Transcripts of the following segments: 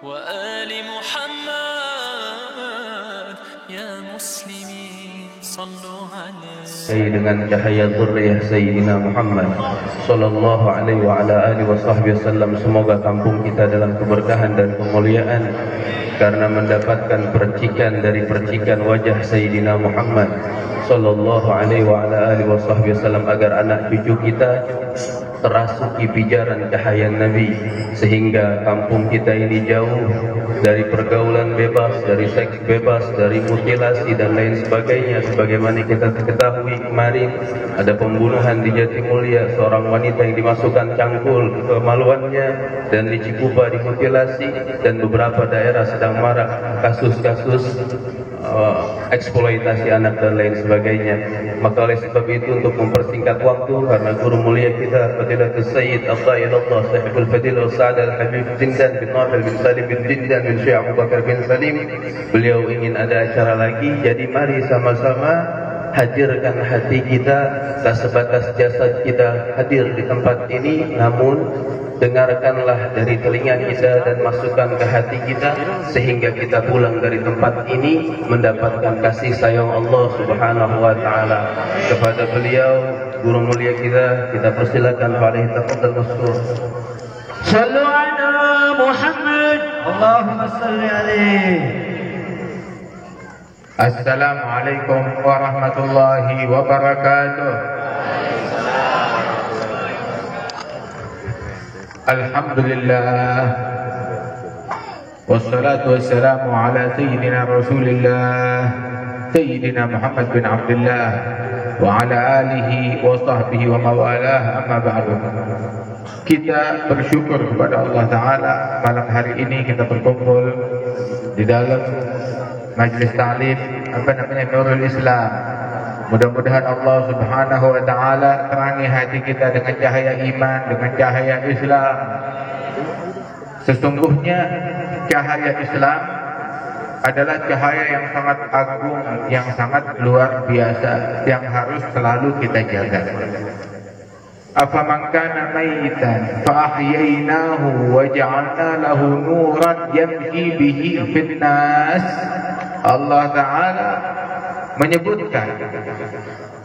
وآل محمد يا مسلمين صلوا عليه. Dengan cahaya zurriyah Sayyidina Muhammad sallallahu alaihi wa ala alihi wasallam, semoga kampung kita dalam keberkahan dan kemuliaan karena mendapatkan percikan dari percikan wajah Sayyidina Muhammad sallallahu alaihi wa ala alihi wasallam, agar anak cucu kita terasuki pijaran cahaya Nabi, sehingga kampung kita ini jauh dari pergaulan bebas, dari seks bebas, dari mutilasi dan lain sebagainya. Sebagaimana kita ketahui kemarin ada pembunuhan di Jatimulya, seorang wanita yang dimasukkan cangkul kemaluannya, dan di Cikupa dimutilasi, dan beberapa daerah sedang marak kasus-kasus eksploitasi anak dan lain sebagainya. Maka oleh sebab itu, untuk mempersingkat waktu, karena guru mulia kita Fadilatul Sayyid Al-Ta'ilullah Sahibul Fadilah Sa'ad Al-Habib Zindan bin Nafil bin Salim bin Zindan bin Syekh Abu Bakar bin Salim, beliau ingin ada acara lagi. Jadi mari sama-sama hadirkan hati kita, tak sebatas jasad kita hadir di tempat ini, namun dengarkanlah dari telinga kita dan masukkan ke hati kita, sehingga kita pulang dari tempat ini mendapatkan kasih sayang Allah Subhanahu wa taala. Kepada beliau guru mulia kita persilakan, fa'alaihi tafadhal maskur. Sallu ala Muhammad, Allahumma salli alaihi. Assalamualaikum warahmatullahi wabarakatuh. Alhamdulillah, wassalatu wassalamu ala sayyidina Rasulillah Sayyidina Muhammad bin Abdullah wa ala alihi wa sahbihi wa mawalah, amma ba'du. Kita bersyukur kepada Allah Ta'ala, malam hari ini kita berkumpul di dalam majlis ta'lim Nurul Islam. Mudah-mudahan Allah Subhanahu wa taala terangi hati kita dengan cahaya iman, dengan cahaya Islam. Sesungguhnya cahaya Islam adalah cahaya yang sangat agung, yang sangat luar biasa, yang harus selalu kita jaga. Afaman kana mayitan fa ahyaynahu wa ja'alna lahu nuran yamshi bihi fin nas. Allah Ta'ala menyebutkan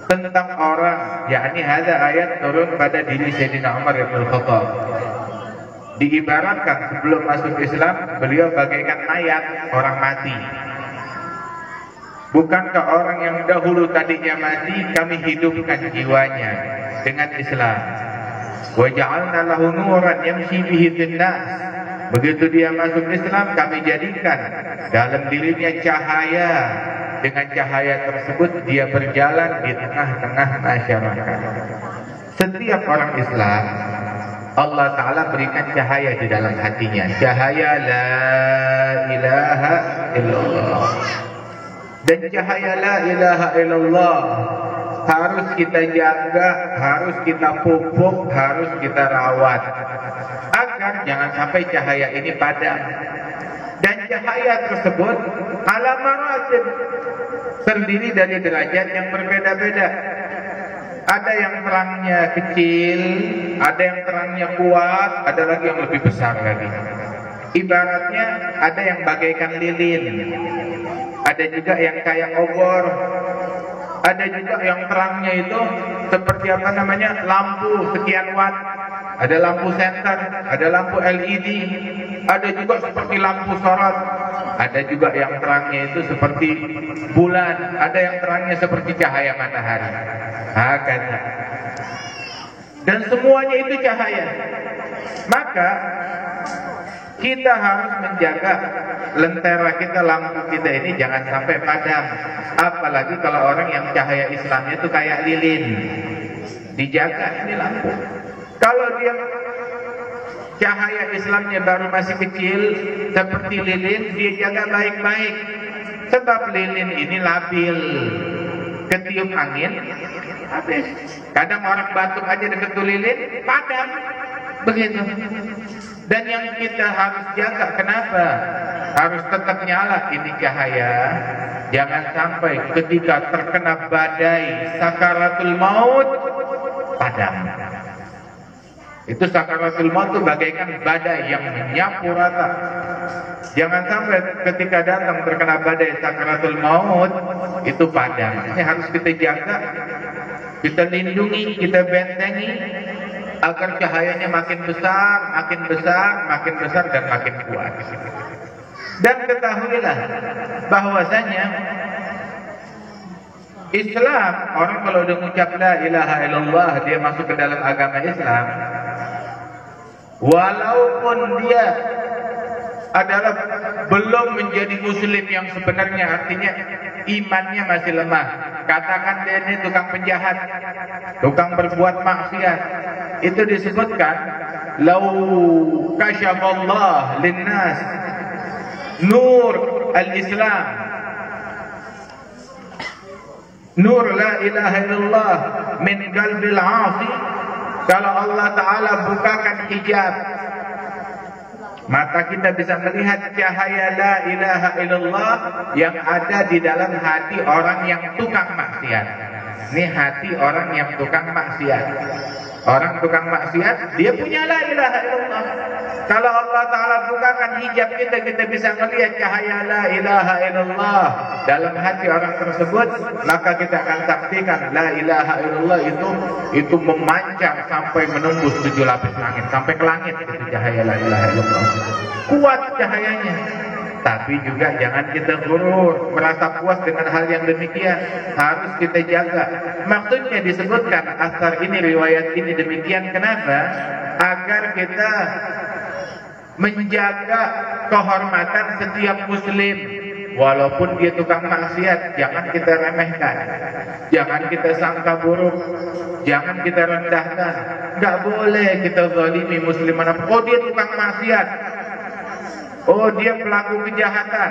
tentang orang, yakni ada ayat turun pada diri Sayyidina Umar bin Khattab. Diibaratkan sebelum masuk Islam, beliau bagaikan mayat, orang mati. Bukankah orang yang dahulu tadinya mati, kami hidupkan jiwanya dengan Islam. Wa ja'alna lahu nuran yamshi bihi fin nas. Begitu dia masuk Islam, kami jadikan dalam dirinya cahaya. Dengan cahaya tersebut dia berjalan di tengah-tengah masyarakat. Setiap orang Islam, Allah Ta'ala berikan cahaya di dalam hatinya, cahaya la ilaha illallah. Dan cahaya la ilaha illallah harus kita jaga, harus kita pupuk, harus kita rawat, agar jangan sampai cahaya ini padam. Dan cahaya tersebut ala maratib, terdiri dari derajat yang berbeda-beda. Ada yang terangnya kecil, ada yang terangnya kuat, ada lagi yang lebih besar lagi. Ibaratnya ada yang bagaikan lilin, ada juga yang kayak obor, ada juga yang terangnya itu seperti apa namanya, lampu sekian watt, ada lampu senter, ada lampu LED, ada juga seperti lampu sorot, ada juga yang terangnya itu seperti bulan, ada yang terangnya seperti cahaya matahari. Hakata. Dan semuanya itu cahaya. Maka kita harus menjaga lentera kita, lampu kita ini jangan sampai padam. Apalagi kalau orang yang cahaya Islamnya itu kayak lilin, dijaga ini lampu. Kalau dia cahaya Islamnya baru masih kecil seperti lilin, dia jaga baik-baik. Sebab lilin ini labil, ketiup angin habis. Kadang orang batuk aja deket lilin padam, begitu. Dan yang kita harus jaga, kenapa? Harus tetap nyala ini cahaya. Jangan sampai ketika terkena badai sakaratul maut padam. Itu sakaratul maut itu bagaikan badai yang menyapu rata. Jangan sampai ketika datang terkena badai sakaratul maut itu padam. Ini harus kita jaga, kita lindungi, kita bentengi agar cahayanya makin besar, makin besar, makin besar dan makin kuat. Dan ketahuilah bahwasanya Islam, orang kalau udah mengucap la ilaha illallah, dia masuk ke dalam agama Islam, walaupun dia adalah belum menjadi muslim yang sebenarnya, artinya imannya masih lemah. Katakan dia ini tukang penjahat, tukang berbuat maksiat, itu disebutkan lau kasyafallah linnas nur al-Islam, nur la ilaha illallah min qalbil 'asi. Kalau Allah Ta'ala bukakan hijab, maka kita bisa melihat cahaya la ilaha illallah yang ada di dalam hati orang yang tukang maksiat. Ini hati orang yang tukang maksiat. Orang tukang maksiat, dia punya la ilaha illallah. Kalau Allah Ta'ala bukakan hijab kita, kita bisa melihat cahaya la ilaha illallah dalam hati orang tersebut, maka kita akan saksikan la ilaha illallah itu memancar sampai menembus 7 lapis langit, sampai ke langit itu cahaya la ilaha illallah. Kuat cahayanya. Tapi juga jangan kita gurur, merasa puas dengan hal yang demikian. Harus kita jaga. Maksudnya disebutkan asar ini, riwayat ini demikian. Kenapa? Agar kita menjaga kehormatan setiap muslim. Walaupun dia tukang maksiat, jangan kita remehkan, jangan kita sangka buruk, jangan kita rendahkan. Gak boleh kita zalimi muslim manapun. Oh, dia tukang maksiat, oh dia pelaku kejahatan,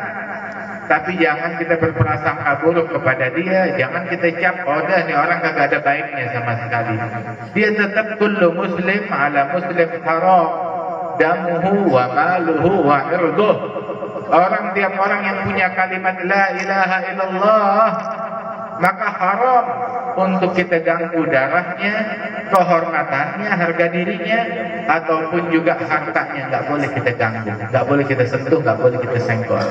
tapi jangan kita berprasangka buruk kepada dia. Jangan kita cap, oh dah nih orang kagak ada baiknya sama sekali. Dia tetap kullu muslim ala muslim haram damuhu wa maluhu wa irduh. Orang, tiap orang yang punya kalimat la ilaha illallah, maka haram untuk kita ganggu darahnya, kehormatannya, harga dirinya, ataupun juga hartanya. Nggak boleh kita ganggu, nggak boleh kita sentuh, nggak boleh kita senggol.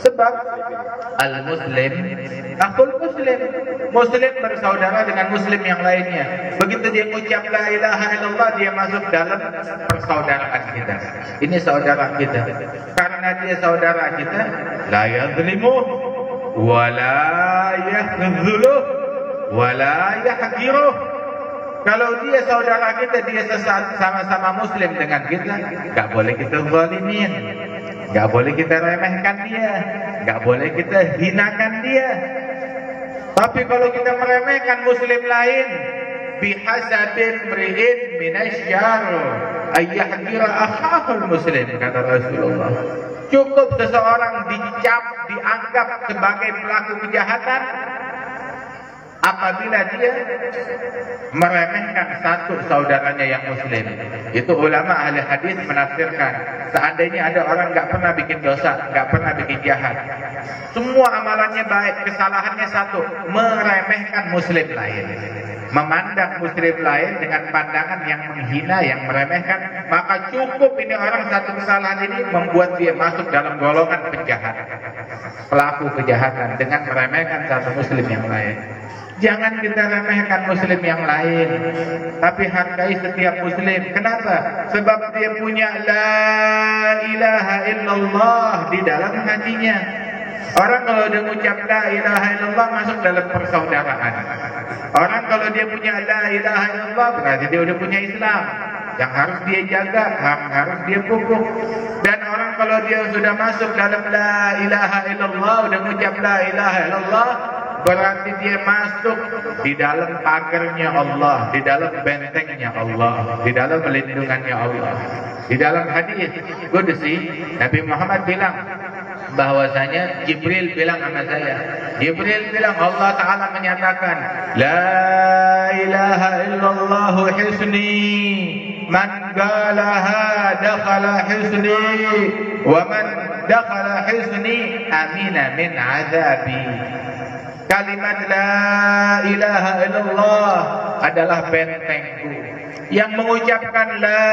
Sebab al-muslim akhul muslim, muslim bersaudara dengan muslim yang lainnya. Begitu dia mengucap la ilaha illallah, dia masuk dalam persaudaraan kita. Ini saudara kita. Karena dia saudara kita, la yadhlimu wa la yakhzuluh wa la yahqiruh. Kalau dia saudara kita, dia sama-sama muslim dengan kita, gak boleh kita zalimin, gak boleh kita remehkan dia, gak boleh kita hinakan dia. Tapi kalau kita meremehkan muslim lain, bihasabil mri'in minasyar ayyahqira akhahul muslim, kata Rasulullah. Cukup seseorang dicap, dianggap sebagai pelaku kejahatan apabila dia meremehkan satu saudaranya yang muslim. Itu ulama ahli hadis menafsirkan, seandainya ada orang nggak pernah bikin dosa, nggak pernah bikin jahat, semua amalannya baik, kesalahannya satu, meremehkan muslim lain, memandang muslim lain dengan pandangan yang menghina, yang meremehkan, maka cukup ini orang satu kesalahan ini membuat dia masuk dalam golongan penjahat, pelaku kejahatan, dengan meremehkan satu muslim yang lain. Jangan kita remehkan muslim yang lain, tapi hargai setiap muslim. Kenapa? Sebab dia punya la ilaha illallah di dalam hatinya. Orang kalau dia mengucap la ilaha illallah, masuk dalam persaudaraan. Orang kalau dia punya la ilaha illallah, berarti dia udah punya Islam yang harus dia jaga, harus dia pupuk. Dan orang kalau dia sudah masuk dalam la ilaha illallah, udah mengucap la ilaha illallah, berarti dia masuk di dalam pagarnya Allah, di dalam bentengnya Allah, di dalam pelindungannya Allah. Di dalam hadis qudsi, Nabi Muhammad bilang bahwasanya Jibril bilang sama saya, Jibril bilang Allah Ta'ala menyatakan, la ilaha illallah hisni, man qalaha dakhala hisni, wa man dakhala hisni amina min azabi. Kalimat la ilaha illallah adalah bentengku. Yang mengucapkan la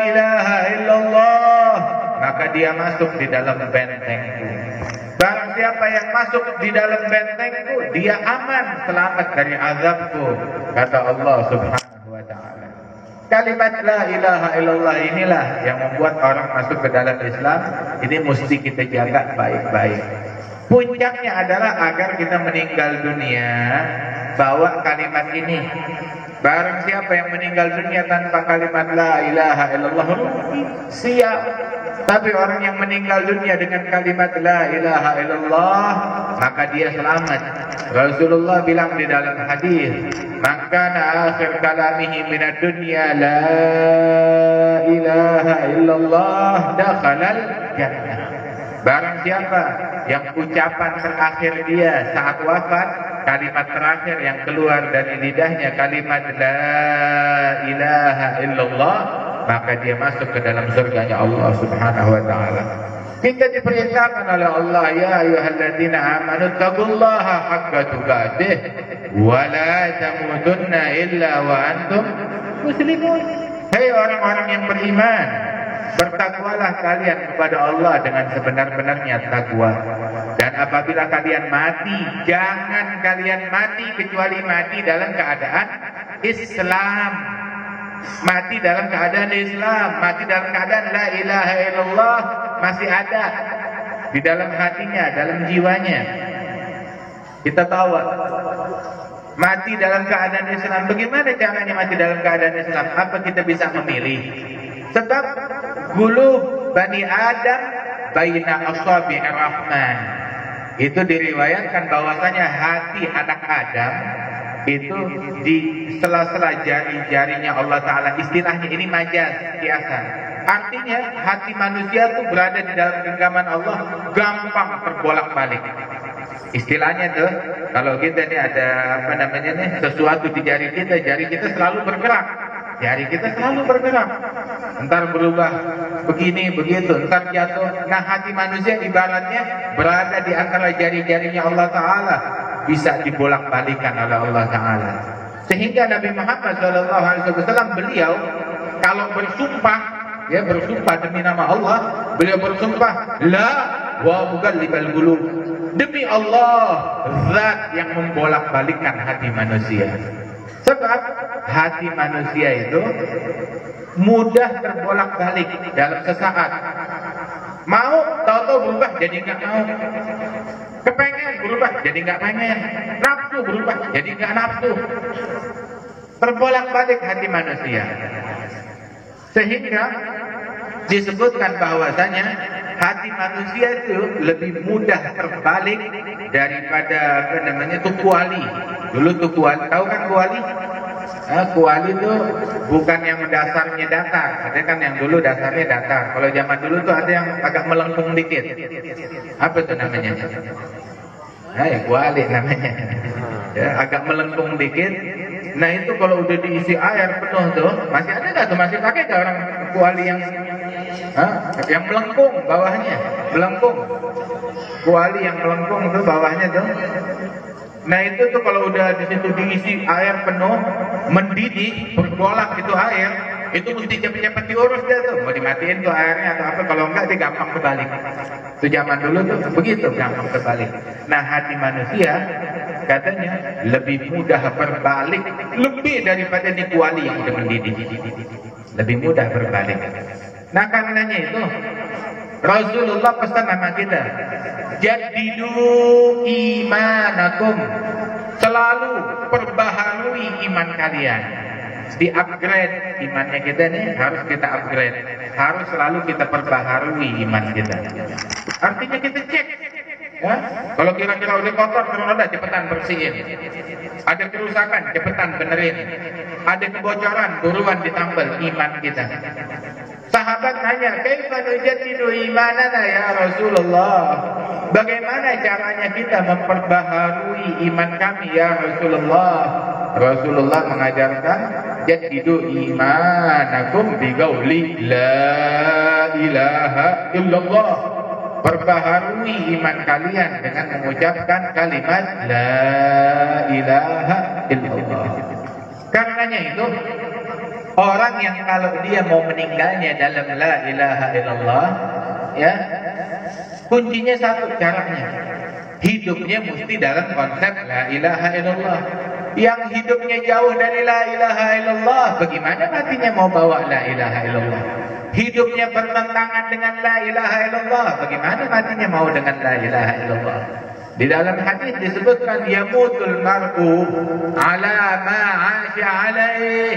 ilaha illallah, maka maka dia masuk di dalam bentengku. Barang siapa yang masuk di dalam bentengku, dia aman, selamat dari azabku, kata Allah Subhanahu wa ta'ala. Kalimat la ilaha illallah inilah yang membuat orang masuk ke dalam Islam. Ini mesti kita jaga baik-baik. Puncaknya adalah agar kita meninggal dunia bawa kalimat ini. Barang siapa yang meninggal dunia tanpa kalimat la ilaha illallah, siap. Tapi orang yang meninggal dunia dengan kalimat la ilaha illallah, maka dia selamat. Rasulullah bilang di dalam hadis, "Maka akhir kalamihi minad dunya la ilaha illallah dakhalal jannah." Barang siapa yang ucapan terakhir dia saat wafat, kalimat terakhir yang keluar dari lidahnya kalimat la ilaha illallah, maka dia masuk ke dalam surganya Allah Subhanahu wa ta'ala. Kita diperintahkan oleh Allah, ya ayyuhalladzina amanu taqullaha haqqa tuqatih wa la tamutunna illa wa antum muslimun. Hei orang-orang yang beriman, bertakwalah kalian kepada Allah dengan sebenar-benarnya takwa. Dan apabila kalian mati, jangan kalian mati kecuali mati dalam keadaan Islam. Mati dalam keadaan Islam, mati dalam keadaan la ilaha illallah masih ada di dalam hatinya, dalam jiwanya. Kita tahu mati dalam keadaan Islam. Bagaimana caranya mati dalam keadaan Islam? Apa kita bisa memilih? Sebab qulub Bani Adam baina asabi'ir rahman. Itu diriwayatkan bahwasanya hati anak Adam itu di sela-sela jari-jarinya Allah Ta'ala. Istilahnya ini majaz, kiasan. Artinya hati manusia itu berada di dalam genggaman Allah, gampang terbolak-balik. Istilahnya tuh, kalau kita nih ada apa namanya nih, sesuatu di jari kita selalu bergerak. Jari kita selalu bergerak. Entar berubah begini, begitu, entar jatuh. Nah, hati manusia ibaratnya berada di antara jari-jarinya Allah Ta'ala, bisa dibolak-balikan oleh Allah Ta'ala. Sehingga Nabi Muhammad SAW beliau kalau bersumpah, ya bersumpah demi nama Allah, beliau bersumpah la wa mugallibal qulub, demi Allah zat yang membolak-balikkan hati manusia. Sebab hati manusia itu mudah terbolak-balik dalam sesaat. Mau tahu-tahu berubah jadi nggak mau. Kepengen berubah jadi nggak pengen. Nafsu berubah jadi nggak nafsu. Terbolak-balik hati manusia. Sehingga disebutkan bahwasanya hati manusia itu lebih mudah terbalik daripada apa namanya tuh kuali. Dulu tuh kuali, tahu kan kuali? Kuali itu bukan yang dasarnya datar, ada kan yang dulu dasarnya datar. Kalau zaman dulu tuh ada yang agak melengkung dikit. Apa itu namanya? Kuali namanya. Ya, agak melengkung dikit. Nah itu kalau udah diisi air penuh tuh, masih ada nggak tuh, masih pakai nggak orang kuali yang melengkung bawahnya, melengkung. Kuali yang melengkung tuh bawahnya tuh. Nah itu tuh kalau udah di situ diisi air penuh, mendidih, bergolak itu air, itu mesti cepet-cepet diurus dia tuh. Mau dimatiin tuh airnya atau apa, kalau enggak dia gampang kebalik. Itu zaman dulu tuh begitu, gampang kebalik. Nah hati manusia katanya lebih mudah berbalik, lebih daripada di kuali yang udah mendidih. Lebih mudah berbalik. Nah karenanya itu Rasulullah pesan sama kita, jadidu imanakum, selalu perbaharui iman kalian. Di-upgrade imannya kita nih, harus kita upgrade, harus selalu kita perbaharui iman kita. Artinya kita cek ya? Kalau kira-kira udah kotor, udah cepetan bersihin. Ada kerusakan, cepetan benerin. Ada kebocoran, buruan ditambal iman kita. Sahabat nanya, kaifa nujaddidu imanana ya Rasulullah? Bagaimana caranya kita memperbaharui iman kami ya Rasulullah? Rasulullah mengajarkan, jaddidu imanakum biqauli la ilaha illallah. Perbaharui iman kalian dengan mengucapkan kalimat la ilaha illallah. Karenanya itu orang yang kalau dia mau meninggalnya dalam la ilaha illallah, ya, kuncinya satu caranya. Hidupnya mesti dalam konsep la ilaha illallah. Yang hidupnya jauh dari la ilaha illallah, bagaimana matinya mau bawa la ilaha illallah? Hidupnya bertentangan dengan la ilaha illallah, bagaimana matinya mau dengan la ilaha illallah? Di dalam hadis disebutkan yamutul mar'u ala ma 'asha 'alaih.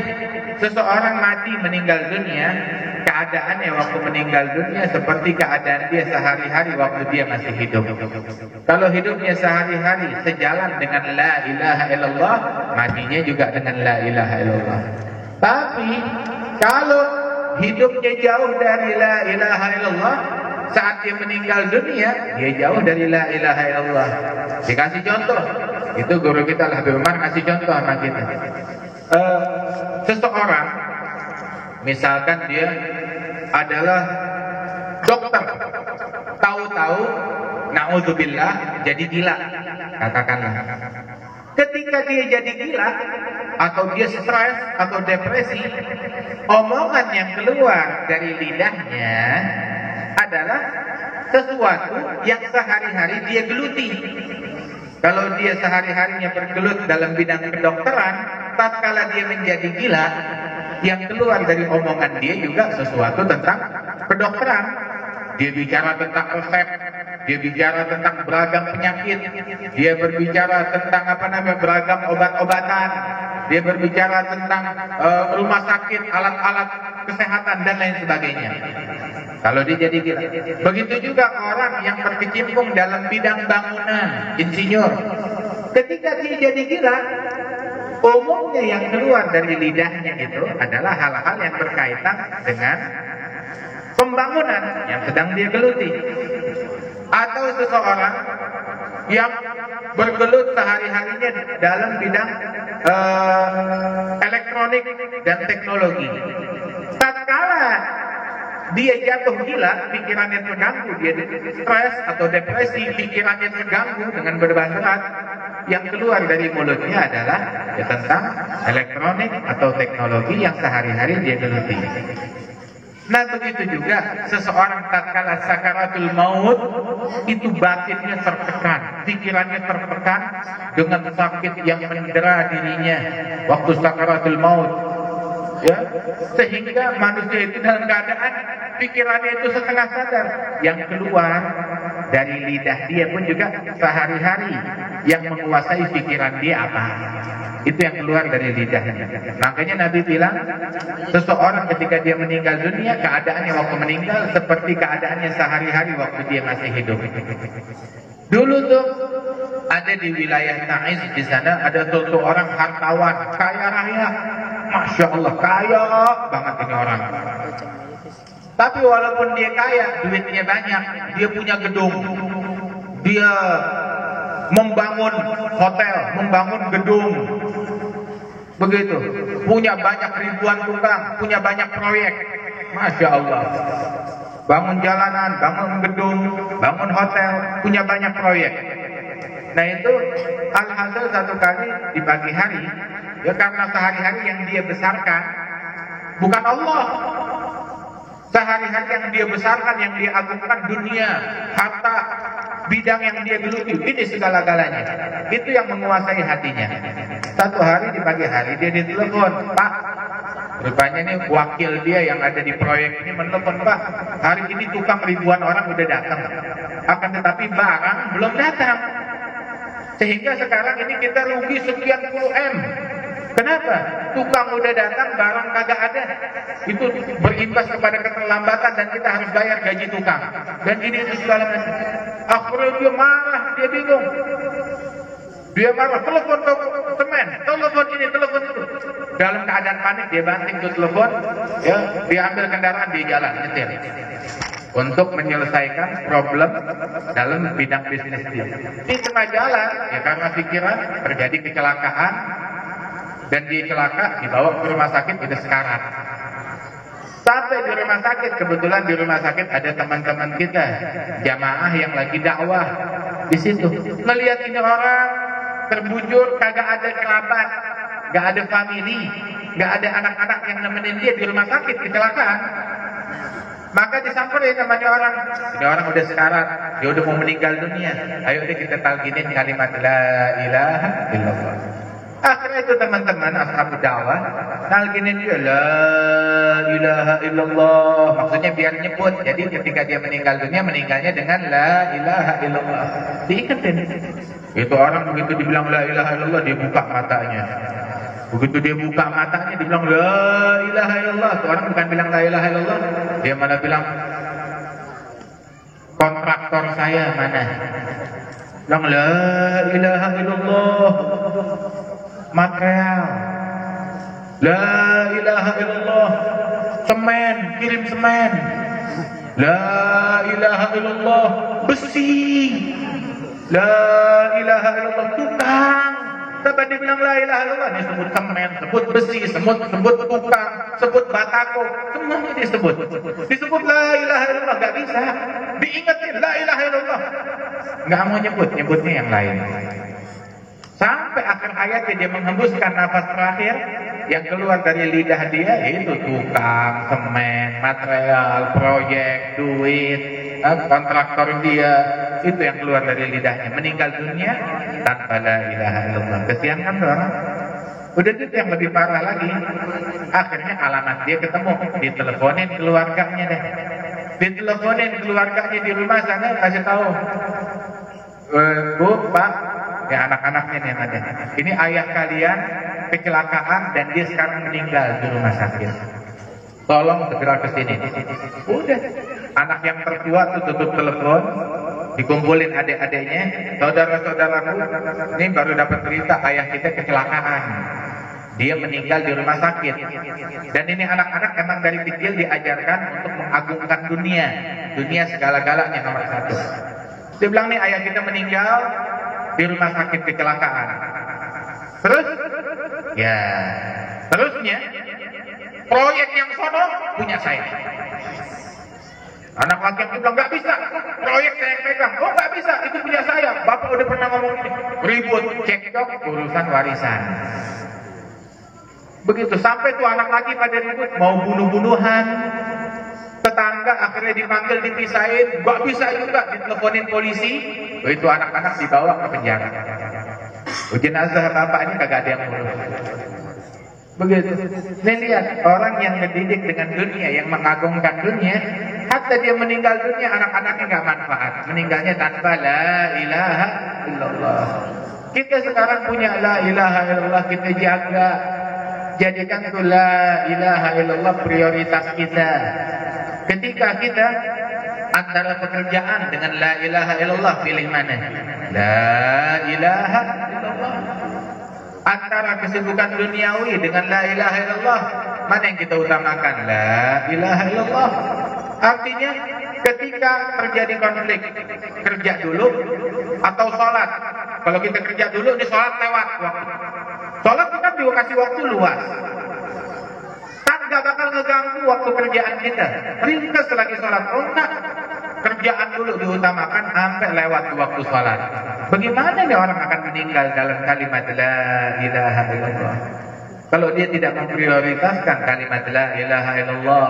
Seseorang mati meninggal dunia, keadaannya waktu meninggal dunia seperti keadaan dia sehari-hari waktu dia masih hidup. Kalau hidupnya sehari-hari sejalan dengan la ilaha illallah, matinya juga dengan la ilaha illallah. Tapi kalau hidupnya jauh dari la ilaha illallah, saat dia meninggal dunia, dia jauh dari la ilaha illallah. Dikasih contoh, itu guru kita Habib Umar kasih contoh sama kita. Seseorang, misalkan dia adalah dokter, tahu-tahu, na'udzubillah, jadi gila, katakanlah. Ketika dia jadi gila, atau dia stres, atau depresi, omongan yang keluar dari lidahnya adalah sesuatu yang sehari-hari dia geluti. Kalau dia sehari-harinya bergelut dalam bidang kedokteran, tatkala dia menjadi gila, yang keluar dari omongan dia juga sesuatu tentang kedokteran. Dia bicara tentang resep, dia bicara tentang beragam penyakit, dia berbicara tentang beragam obat-obatan, dia berbicara tentang rumah sakit, alat-alat kesehatan dan lain sebagainya. Kalau dia jadi gila. Begitu juga orang yang berkecimpung dalam bidang bangunan, insinyur. Ketika dia jadi gila, umumnya yang keluar dari lidahnya itu adalah hal-hal yang berkaitan dengan pembangunan yang sedang dia geluti. Atau seseorang yang bergelut sehari-harinya dalam bidang elektronik dan teknologi. Tatkala dia jatuh gila, pikirannya terganggu, dia stres atau depresi, pikirannya terganggu dengan berbagai berat, yang keluar dari mulutnya adalah ya tentang elektronik atau teknologi yang sehari-hari dia geluti. Nah begitu juga seseorang tatkala sakaratul maut itu batinnya tertekan, pikirannya tertekan dengan sakit yang mendera dirinya waktu sakaratul maut. Ya, sehingga manusia itu dalam keadaan pikirannya itu setengah sadar, yang keluar dari lidah dia pun juga sehari-hari yang menguasai pikiran dia apa, itu yang keluar dari lidahnya. Makanya Nabi bilang seseorang ketika dia meninggal dunia, keadaannya waktu meninggal seperti keadaannya sehari-hari waktu dia masih hidup. Dulu tuh ada di wilayah Taiz, di sana ada suatu orang hartawan kaya raya, masya Allah kaya banget ini orang. Tapi walaupun dia kaya, duitnya banyak, dia punya gedung, dia membangun hotel, membangun gedung, begitu, punya banyak ribuan tukang, punya banyak proyek, masya Allah. Bangun jalanan, bangun gedung, bangun hotel, punya banyak proyek. Nah itu alhasil satu kali di pagi hari, ya karena sehari-hari yang dia besarkan bukan Allah. Sehari-hari yang dia besarkan, yang dia agungkan dunia, harta, bidang yang dia geluti, ini segala-galanya. Itu yang menguasai hatinya. Satu hari di pagi hari dia ditelepon, Pak, rupanya ini wakil dia yang ada di proyek ini menelepon, Pak, hari ini tukang ribuan orang udah datang, akan tetapi barang belum datang, sehingga sekarang ini kita rugi sekian puluh M. Kenapa? Tukang udah datang, barang kagak ada. Itu berimbas kepada keterlambatan dan kita harus bayar gaji tukang. Dan ini segala macam. Akhirnya dia marah, dia bingung. Dia marah, telepon ke semen, telepon ini, telepon itu. Dalam keadaan panik dia banting ke telepon, ya, dia ambil kendaraan di jalan, nyetir. Untuk menyelesaikan problem dalam bidang bisnis dia. Di tengah jalan, ya karena pikiran terjadi kecelakaan. Dan dia celaka, dibawa ke rumah sakit, udah sekarat. Sampai di rumah sakit, kebetulan di rumah sakit ada teman-teman kita, jamaah yang lagi dakwah di situ. Melihat ini orang terbujur, kagak ada kerabat, gak ada family, gak ada anak-anak yang nemenin dia di rumah sakit, kecelakaan. Maka disamperin sama orang. Ini orang udah sekarat, dia udah mau meninggal dunia. Ayo deh kita talqinin kalimat la ilaha illallah. Akhirnya itu teman-teman ashab dakwah talqinin dia la ilaha illallah. Maksudnya biar nyebut. Jadi ketika dia meninggal dunia, meninggalnya dengan la ilaha illallah. Diiketin. Itu orang begitu dibilang la ilaha illallah, dia buka matanya. Begitu dia buka matanya, dia bilang la ilaha illallah. Itu orang bukan bilang la ilaha illallah, dia malah bilang kontraktor saya mana? Bilang la ilaha illallah. Material la ilaha illallah. Semen, kirim semen. La ilaha illallah. Besi. La ilaha illallah. Tukang. Sampai dia bilang la ilaha illallah, dia sebut semen, sebut besi, sebut tukang, sebut batako, semuanya disebut. Disebut la ilaha illallah, gak bisa. Diingetin la ilaha illallah, gak mau nyebutnya yang lain. Sampai akhir hayatnya dia menghembuskan nafas terakhir, yang keluar dari lidah dia itu tukang, semen, material, proyek, duit, kontraktor dia, itu yang keluar dari lidahnya. Meninggal dunia tanpa la ilaha illallah. Kesian kan orang? Udah itu yang lebih parah lagi. Akhirnya alamat dia ketemu, diteleponin keluarganya deh. Diteleponin keluarganya di rumah sana, kasih tahu, Bu, Pak, ya anak-anaknya nih yang ada. Ini ayah kalian kecelakaan dan dia sekarang meninggal di rumah sakit. Tolong segera ke sini. Udah, anak yang tertua tuh tutup telepon, dikumpulin adik-adiknya, saudara-saudaraku, ini baru dapat berita ayah kita kecelakaan. Dia meninggal di rumah sakit. Dan ini anak-anak emang dari kecil diajarkan untuk mengagungkan dunia. Dunia segala-galanya nomor satu. Dia bilang nih ayah kita meninggal di rumah sakit kecelakaan. Terus? Ya, terusnya proyek yang sono punya saya. Anak laki yang bilang nggak bisa, proyek saya yang pegang. Oh nggak bisa, itu punya saya. Bapak udah pernah ngomong ini. Ribut, cekcok, urusan warisan. Begitu sampai tuh anak laki pada ribut mau bunuh-bunuhan. Tetangga akhirnya dipanggil, dipisahin, nggak bisa juga, diteleponin polisi. Itu anak-anak dibawa ke penjara. Jenazah bapaknya kagak ada yang ngurus. Begitu. Nih lihat, orang yang mendidik dengan dunia, yang mengagungkan dunia, hatta dia meninggal dunia, anak-anaknya nggak manfaat. Meninggalnya tanpa la ilaha illallah. Kita sekarang punya la ilaha illallah, kita jaga. Jadikan itu la ilaha illallah prioritas kita. Ketika kita antara pekerjaan dengan la ilaha illallah, pilih mana? La ilaha illallah. Antara kesibukan duniawi dengan la ilaha illallah, mana yang kita utamakan? La ilaha illallah. Artinya ketika terjadi konflik, kerja dulu atau sholat. Kalau kita kerja dulu, di sholat lewat waktu. Sholat kan dikasih waktu luas, kan gak bakal ngeganggu waktu kerjaan kita. Ringkas lagi sholat. Oh enggak, kerjaan dulu diutamakan sampai lewat waktu sholat. Bagaimana nih orang akan meninggal dalam kalimat la ilaha illallah kalau dia tidak memprioritaskan kalimat la ilaha illallah,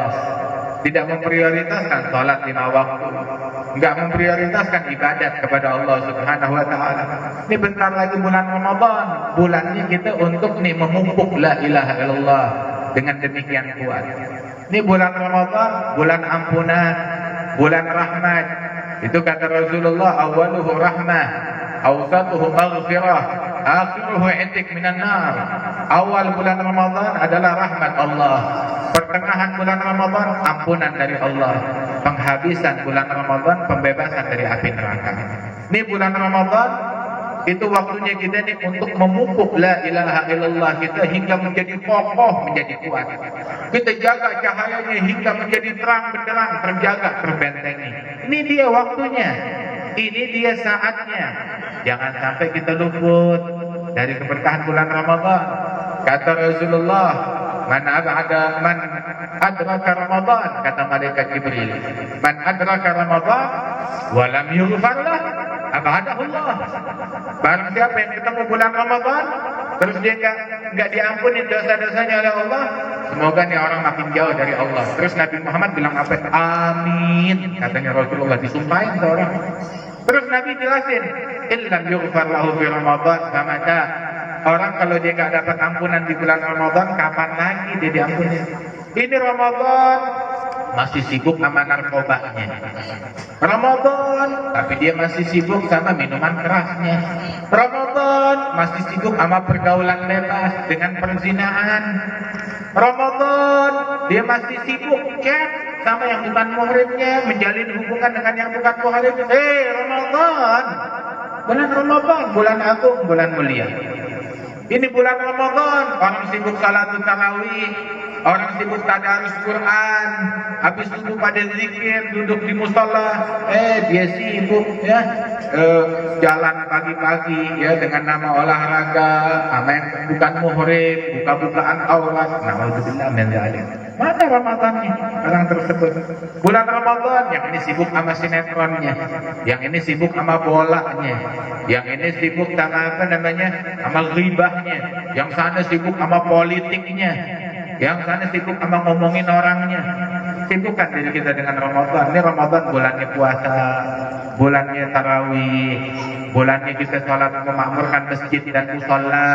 tidak memprioritaskan sholat 5 waktu, nggak memprioritaskan ibadat kepada Allah Subhanahu wa ta'ala. Ini bentar lagi bulan Ramadan, bulannya kita untuk nih memupuk la ilaha illallah dengan demikian kuat. Ini bulan Ramadan, bulan ampunan, bulan rahmat. Itu kata Rasulullah, awaluhu rahmah, awsatuhu maghfirah, akhiruhu intik minan nar. Awal bulan Ramadan adalah rahmat Allah, pertengahan bulan Ramadan ampunan dari Allah, penghabisan bulan Ramadan pembebasan dari api neraka. Ini bulan Ramadan, itu waktunya kita nih untuk memupuk la ilaha illallah kita hingga menjadi kokoh, menjadi kuat. Kita jaga cahayanya hingga menjadi terang benderang, terjaga, terbentengi. Ini dia waktunya, ini dia saatnya. Jangan sampai kita luput dari keberkahan bulan Ramadan. Kata Rasulullah, man adraka Ramadan, kata malaikat Jibril, man adraka Ramadan walam yughfar lah abadahullah. Barang siapa yang ketemu bulan Ramadan terus dia nggak diampuni dosa-dosanya oleh Allah, semoga nih orang makin jauh dari Allah. Terus Nabi Muhammad bilang apa? Amin, katanya Rasulullah, disumpahin seorang. Terus Nabi jelasin, illam yughfar lahu fi Ramadan famata. Orang kalau dia nggak dapat ampunan di bulan Ramadan, kapan lagi dia diampuni? Ini Ramadan masih sibuk sama narkobanya. Ramadan tapi dia masih sibuk sama minuman kerasnya. Ramadan masih sibuk sama pergaulan bebas dengan perzinahan. Ramadan dia masih sibuk chat sama yang bukan muhrimnya, menjalin hubungan dengan yang bukan muhrim. Ramadan, bulan Ramadan, bulan agung, bulan mulia. Ini bulan Ramadan, orang sibuk salatul tarawih, orang sibuk tadarus Quran, habis itu pada zikir, duduk di musola, dia sibuk ya, jalan pagi-pagi ya dengan nama olahraga, sama yang bukan muhrim, buka-bukaan aurat. Na'udzubillah min dzalik. Mana Ramadannya orang tersebut? Bulan Ramadan yang ini sibuk sama sinetronnya, yang ini sibuk sama bolanya, yang ini sibuk sama apa namanya, sama ghibahnya, yang sana sibuk sama politiknya, yang sana sibuk sama ngomongin orangnya. Sibukkan diri kita dengan Ramadan. Ini Ramadan bulannya puasa, bulannya tarawih, bulannya kita sholat memakmurkan masjid dan musola,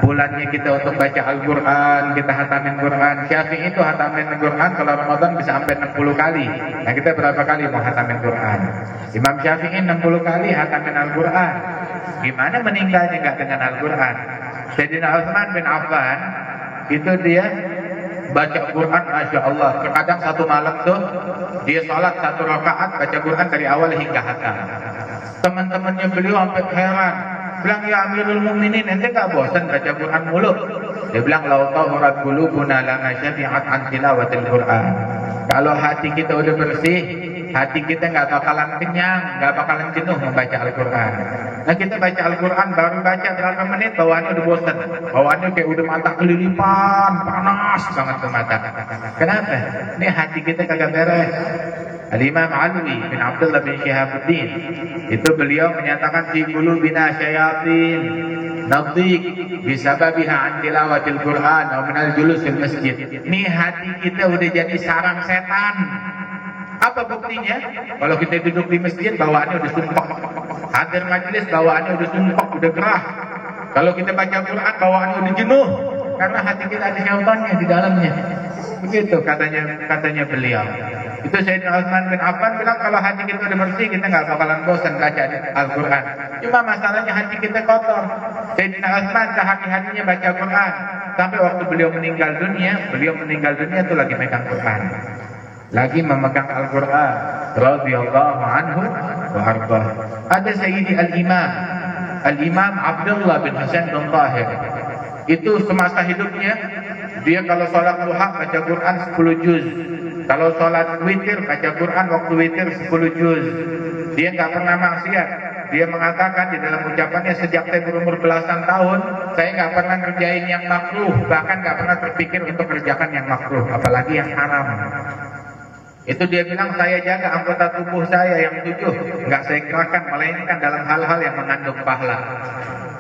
bulannya kita untuk baca Al-Quran, kita hatamin Quran. Syafi'i itu hatamin Quran kalau Ramadan bisa sampai 60 kali. Nah kita berapa kali mau hatamin Quran? Imam Syafi'i 60 kali hatamin Al-Quran. Gimana meninggalnya nggak dengan Al-Quran? Sayyidina Utsman bin Affan itu dia baca Quran, Masya Allah. Terkadang satu malam tuh dia sholat 1 rakaat baca Quran dari awal hingga hatam. Teman-temannya beliau sampai heran, bilang, ya Amirul Mukminin, ente gak bosan baca Quran mulu? Dia bilang, lau tahurat qulubuna lama syafi'at an tilawatil Quran. Kalau hati kita udah bersih, hati kita nggak bakalan kenyang, nggak bakalan jenuh membaca Al-Quran. Nah kita baca Al-Quran baru baca berapa menit bawaannya udah bosan, bawaannya kayak udah mata kelilipan, panas banget ke mata. Kenapa? Ini hati kita kagak beres. Al-Imam Alwi bin Abdullah bin Syihabuddin itu beliau menyatakan fi qulubina syayatin nadhiq bisababiha an tilawatil Quran wa min al-julus fil masjid. Ini hati kita udah jadi sarang setan. Apa buktinya? Kalau kita duduk di masjid bawaannya udah sumpah, hadir majelis bawaannya udah sumpah, udah gerah. Kalau kita baca Quran bawaannya udah jenuh karena hati kita ada syaitannya di dalamnya. Begitu katanya beliau. Itu Sayyidina Utsman bin Affan bilang kalau hati kita udah bersih kita nggak bakalan bosan baca Al-Quran. Cuma masalahnya hati kita kotor. Sayyidina Utsman sehari-harinya baca Quran sampai waktu beliau meninggal dunia itu lagi megang Quran, lagi memegang Al-Quran radhiyallahu anhu wa arda. Ada Sayyidi Al-Imam Abdullah bin Hasan bin Tahir. Itu semasa hidupnya dia kalau sholat duha baca Quran 10 juz, kalau sholat witir baca Quran waktu witir 10 juz. Dia nggak pernah maksiat. Dia mengatakan di dalam ucapannya, sejak saya berumur belasan tahun saya nggak pernah ngerjain yang makruh, bahkan nggak pernah terpikir untuk kerjakan yang makruh, apalagi yang haram. Itu dia bilang, saya jaga anggota tubuh saya yang 7 nggak saya kerahkan melainkan dalam hal-hal yang mengandung pahala.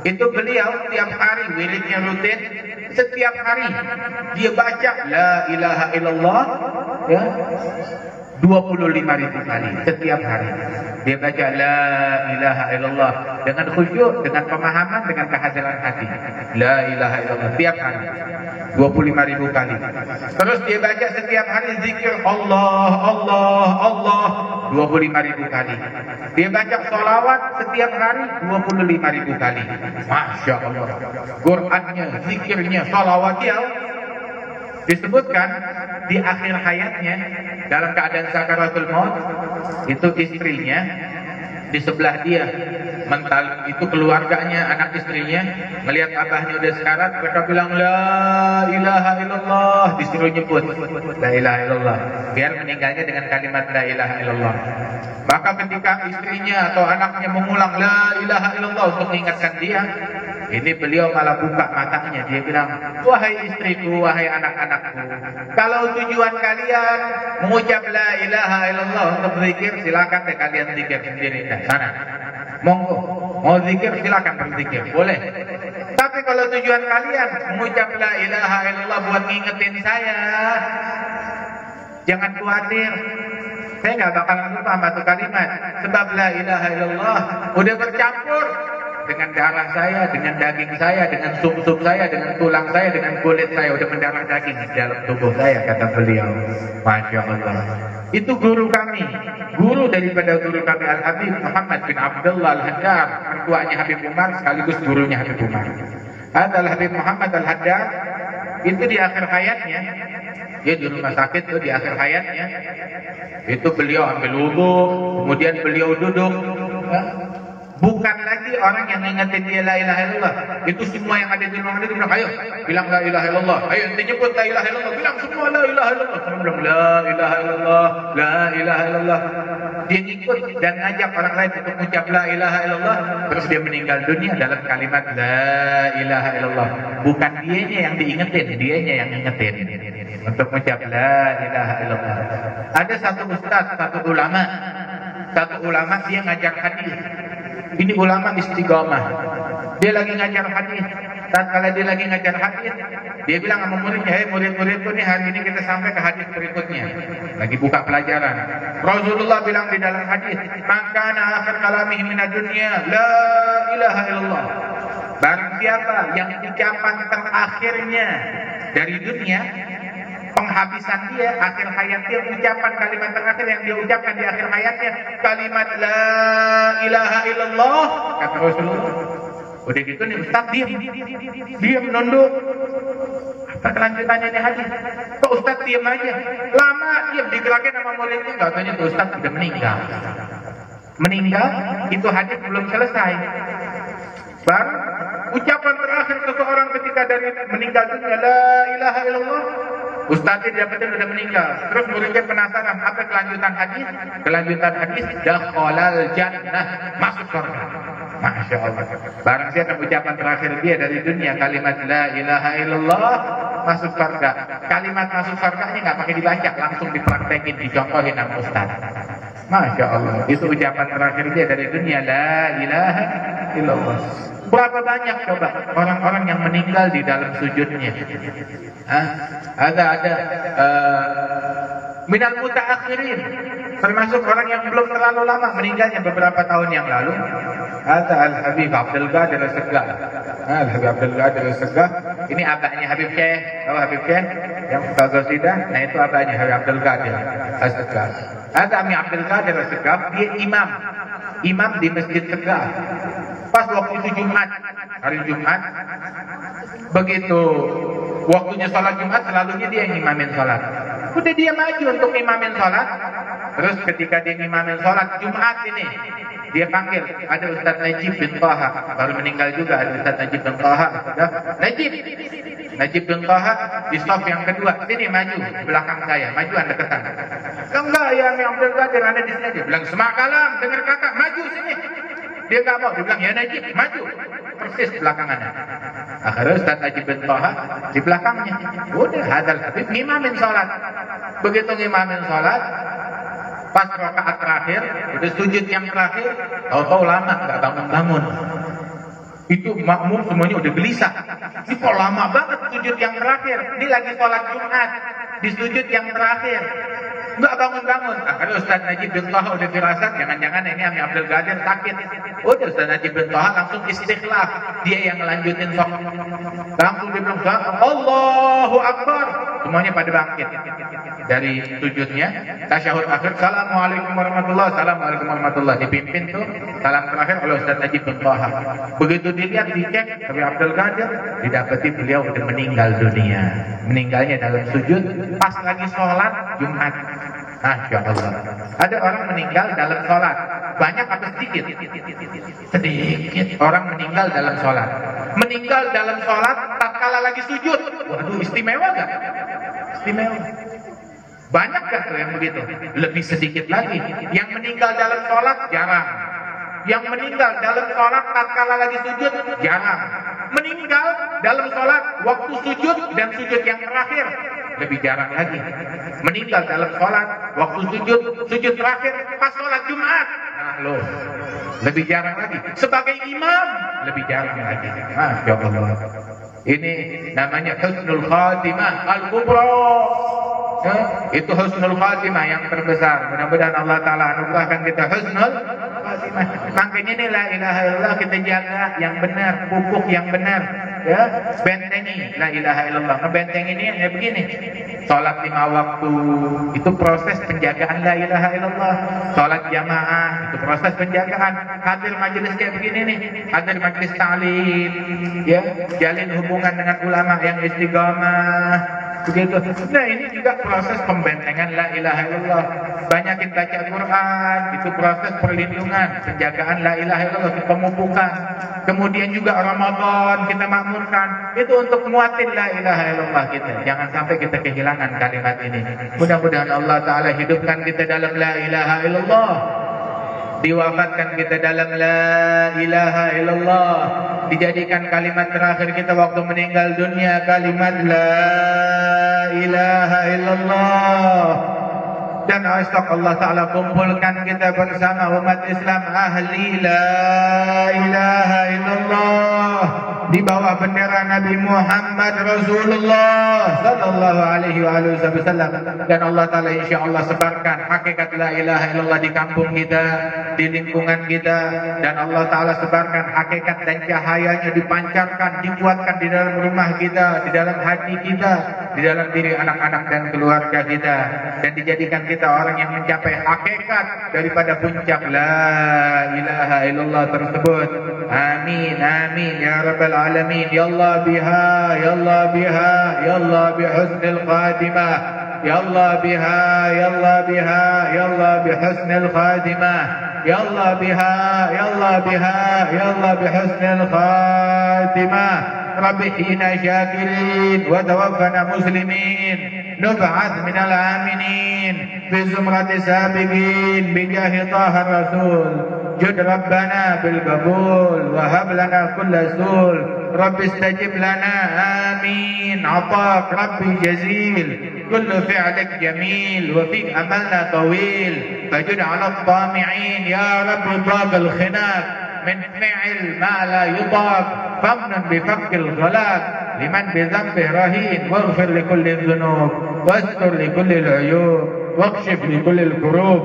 Itu beliau tiap hari wiridnya rutin, setiap hari dia baca la ilaha illallah ya 25.000 kali setiap hari. Dia baca la ilaha illallah dengan khusyuk, dengan pemahaman, dengan kehadiran hati. La ilaha illallah tiap hari 25.000 kali. Terus dia baca setiap hari zikir Allah Allah Allah 25.000 kali. Dia baca sholawat setiap hari 25.000 kali. Masya Allah. Qurannya, zikirnya, sholawatnya. Disebutkan di akhir hayatnya dalam keadaan sakaratul maut itu istrinya di sebelah dia, mental itu keluarganya, anak istrinya melihat abahnya udah sekarat, mereka bilang la ilaha illallah, disuruh nyebut la ilaha illallah biar meninggalnya dengan kalimat la ilaha illallah. Maka ketika istrinya atau anaknya mengulang la ilaha illallah untuk mengingatkan dia, ini beliau malah buka matanya. Dia bilang, wahai istriku, wahai anak-anakku, kalau tujuan kalian mengucap la ilaha illallah untuk berzikir, silakan deh kalian zikir sendiri. Nah, sana, monggo. mau zikir silakan berzikir, boleh. Tapi kalau tujuan kalian mengucap la ilaha illallah buat ngingetin saya, jangan khawatir. Saya nggak bakalan lupa satu kalimat. Sebab la ilaha illallah udah bercampur dengan darah saya, dengan daging saya, dengan sum-sum saya, dengan tulang saya, dengan kulit saya, udah mendarah daging di dalam tubuh saya, kata beliau. Masya Allah. Itu guru kami, guru daripada guru kami Al-Habib Muhammad bin Abdullah Al-Haddad, mertuanya Habib Umar sekaligus gurunya Habib Umar. Al-Habib Muhammad Al-Haddad itu di akhir hayatnya, dia di rumah sakit tuh di akhir hayatnya, itu beliau ambil wudu, kemudian beliau duduk. Bukan lagi orang yang ngingetin dia la ilaha illallah. Itu semua yang ada di ruangan itu bilang, ayo bilang la ilaha illallah. Ayo ente nyebut la ilaha illallah. Bilang semua la ilaha illallah. Semua bilang la ilaha illallah, la ilaha illallah. Dia ikut dan ngajak orang lain untuk mengucap la ilaha illallah. Terus dia meninggal dunia dalam kalimat la ilaha illallah. Bukan dianya yang diingetin, dianya yang ngingetin untuk mengucap la ilaha illallah. Ada satu ustaz, satu ulama dia ngajar hadis. Ini ulama istiqamah. Dia lagi ngajar hadis. Tatkala dia lagi ngajar hadis, dia bilang sama muridnya, "Hei murid-muridku nih, hari ini kita sampai ke hadis berikutnya." Lagi buka pelajaran. Rasulullah bilang di dalam hadis, "Maka akhir kalamihi minad dunya la ilaha illallah." Barang siapa yang ucapan terakhirnya dari dunia, penghabisan dia, akhir hayat dia, ucapan kalimat terakhir yang dia ucapkan di akhir hayatnya, kalimat la ilaha illallah, kata Rasulullah. Udah gitu nih Ustaz diam nunduk. Apa kelanjutannya nih hadis? Kok Ustaz diam aja? Lama diam, digerakin sama muridnya, nggak tanya tuh Ustaz sudah meninggal. Meninggal, itu hadis belum selesai. Baru ucapan terakhir seseorang ketika dari meninggal dunia, la ilaha illallah. Ustaznya dapetin udah meninggal. Terus muridnya penasaran, apa kelanjutan hadis? Kelanjutan hadis, dakhalal jannah, masuk surga. Masya Allah. Barang siapa ucapan terakhir dia dari dunia kalimat la ilaha illallah, masuk surga. Kalimat masuk surganya nggak pakai dibaca, langsung dipraktekin, dicontohin sama Ustaz. Masya Allah. Itu ucapan terakhir dia dari dunia, la ilaha illallah. Berapa banyak coba orang-orang yang meninggal di dalam sujudnya? Ada minal mutaakhirin, termasuk orang yang belum terlalu lama meninggalnya, beberapa tahun yang lalu. Ada Al-Habib Abdul Qadir As-Segaf. Al-Habib Abdul Qadir As-Segaf, ini abahnya Habib Syekh. Tahu Habib Syekh yang Ustaz Rasidah? Nah itu abahnya Habib Abdul Qadir As-Segaf. Ada Ami Abdul Qadir As-Segaf, dia imam di Masjid Segaf. Pas waktu itu Jumat, hari Jumat, begitu waktunya sholat Jumat, selalunya dia yang imamin sholat. Udah dia maju untuk imamin sholat. Terus ketika dia imamin sholat Jumat ini, dia panggil, ada Ustaz Najib bin Taha, baru meninggal juga, ada Ustaz Najib bin Taha. Najib bin Taha di stop yang kedua, sini maju belakang saya, maju anda ke sana. Enggak ya, Abdul Qadir anda di sini. Dia bilang semak kalam, dengar kata, maju sini. Dia nggak mau, dia bilang ya Najib, maju persis belakang anda. Akhirnya Ustaz Najib bin Taha di belakangnya. Udah hadal Habib ngimamin sholat. Begitu ngimamin sholat, pas rakaat terakhir, udah sujud yang terakhir, tahu-tahu lama nggak bangun-bangun. Itu makmum semuanya udah gelisah. Ini kok lama banget sujud yang terakhir? Ini lagi sholat Jumat, di sujud yang terakhir. Nggak bangun-bangun. Akhirnya Ustaz Najib bin Taha udah dirasa, jangan-jangan ini Ami Abdul Qadir sakit. Udah Ustaz Najib bin Taha langsung istikhlaf. Dia yang ngelanjutin sholat. Langsung dia bilang, Allahu Akbar. Semuanya pada bangkit dari sujudnya. Tasyahud akhir, Assalamualaikum warahmatullahi wabarakatuh. Assalamualaikum warahmatullahi wabarakatuh. Dipimpin tuh salam terakhir oleh Ustaz Najib bin Taha. Begitu dilihat, dicek Abi Abdul Qadir, didapati beliau udah meninggal dunia. Meninggalnya dalam sujud pas lagi sholat Jumat. Masya Allah. Ada orang meninggal dalam sholat. Banyak apa sedikit? Sedikit orang meninggal dalam sholat. Meninggal dalam sholat tatkala lagi sujud. Waduh, istimewa gak? Istimewa. Banyak gak tuh yang begitu? Lebih sedikit lagi. Yang meninggal dalam sholat jarang. Yang meninggal dalam sholat tatkala lagi sujud jarang. Meninggal dalam sholat waktu sujud dan sujud yang terakhir lebih jarang lagi. Meninggal dalam sholat waktu sujud terakhir pas sholat Jumat Nah loh, lebih jarang lagi. Sebagai imam, lebih jarang lagi. Masya Allah. Ini namanya husnul khatimah al-kubra. Ya, itu husnul khatimah yang terbesar. Mudah-mudahan Allah Ta'ala anugerahkan kita husnul khatimah. Makanya ini la ilaha illallah kita jaga yang benar, pupuk yang benar. Ya, bentengi la ilaha illallah. Ngebenteng ini ya begini. Salat 5 waktu itu proses penjagaan la ilaha illallah. Salat jamaah itu proses penjagaan. Hadir majelis kayak begini nih, hadir majelis ta'lim, ya, jalin hubungan dengan ulama yang istiqamah. Begitu. Nah ini juga proses pembentengan la ilaha illallah. Banyakin baca Quran, itu proses perlindungan, penjagaan la ilaha illallah, pemupukan. Kemudian juga Ramadan kita makmurkan, itu untuk muatin la ilaha illallah kita. Jangan sampai kita kehilangan kalimat ini. Mudah-mudahan Allah Ta'ala hidupkan kita dalam la ilaha illallah, diwafatkan kita dalam la ilaha illallah, dijadikan kalimat terakhir kita waktu meninggal dunia kalimat la ilaha illallah. Dan astag Allah Ta'ala kumpulkan kita bersama umat Islam ahli la ilaha illallah di bawah bendera Nabi Muhammad Rasulullah sallallahu alaihi wasallam. Dan Allah Ta'ala insyaAllah sebarkan hakikat la ilaha illallah di kampung kita, di lingkungan kita. Dan Allah Ta'ala sebarkan hakikat dan cahayanya, dipancarkan, dikuatkan di dalam rumah kita, di dalam hati kita, di dalam diri anak-anak dan keluarga kita. Dan dijadikan kita orang yang mencapai hakikat daripada puncak la ilaha illallah tersebut. Amin, amin ya rabbal alamin. Ya Allah biha, ya Allah biha, ya Allah bihusnil khatimah, ya Allah biha, ya Allah biha, ya Allah bihusnil khatimah, ya Allah biha, ya Allah biha, ya Allah bihusnil khatimah. Rabbi hina syakirin wa tawaffana muslimin, nub'ath minal aminin fi zumrati sabiqin bijahi taha rasul. Jud Rabbana bil qabul wa hab lana kulla sul. Rabbi istajib lana amin. Atak Rabbi jazil, kullu fi'lik jamil wa fi amalna tawil. Fajud ala at-tami'in ya Rabbi taqal khinaq min fi'il ma la yutaq. فمن بفك الغلاق لمن بذنبه رهين واغفر لكل الذنوب واستر لكل العيوب واكشف لكل الكروب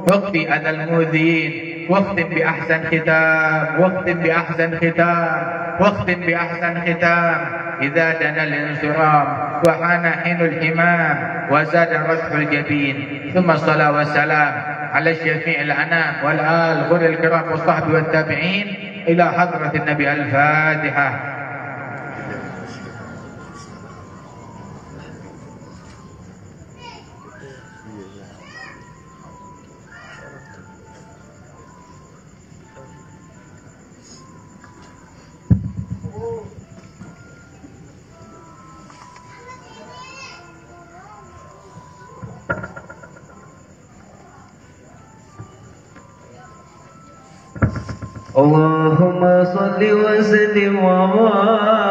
واقضي أذى المؤذين واختم بأحسن ختام واختم بأحسن ختام واختم بأحسن ختام. إذا دنا الانصرام وحان حين الحمام وزاد رشح الجبين. ثم الصلاة والسلام على الشفيع الأنام والآل غر الكرام والصحب والتابعين إلى حضرة النبي. الفاتحة. Allahumma salli wa sallim wa barik